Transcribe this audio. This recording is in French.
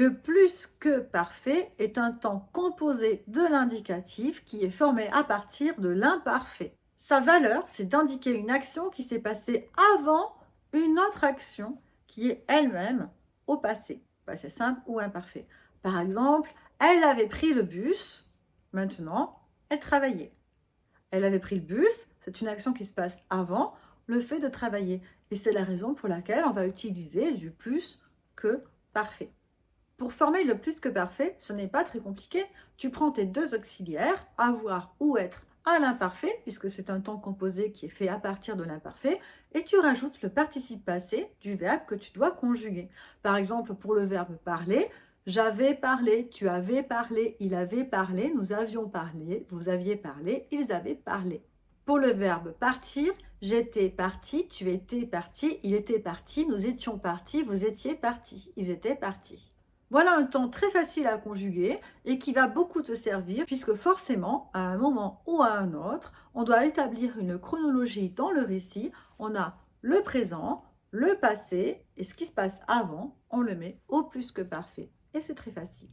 Le plus que parfait est un temps composé de l'indicatif qui est formé à partir de l'imparfait. Sa valeur, c'est d'indiquer une action qui s'est passée avant une autre action qui est elle-même au passé simple ou imparfait. Par exemple, elle avait pris le bus, maintenant, elle travaillait. Elle avait pris le bus, c'est une action qui se passe avant le fait de travailler. Et c'est la raison pour laquelle on va utiliser du plus que parfait. Pour former le plus que parfait, ce n'est pas très compliqué. Tu prends tes deux auxiliaires, avoir ou être, à l'imparfait, puisque c'est un temps composé qui est fait à partir de l'imparfait, et tu rajoutes le participe passé du verbe que tu dois conjuguer. Par exemple, pour le verbe parler, j'avais parlé, tu avais parlé, il avait parlé, nous avions parlé, vous aviez parlé, ils avaient parlé. Pour le verbe partir, j'étais parti, tu étais parti, il était parti, nous étions partis, vous étiez partis, ils étaient partis. Voilà un temps très facile à conjuguer et qui va beaucoup te servir puisque forcément, à un moment ou à un autre, on doit établir une chronologie dans le récit. On a le présent, le passé et ce qui se passe avant, on le met au plus que parfait. Et c'est très facile.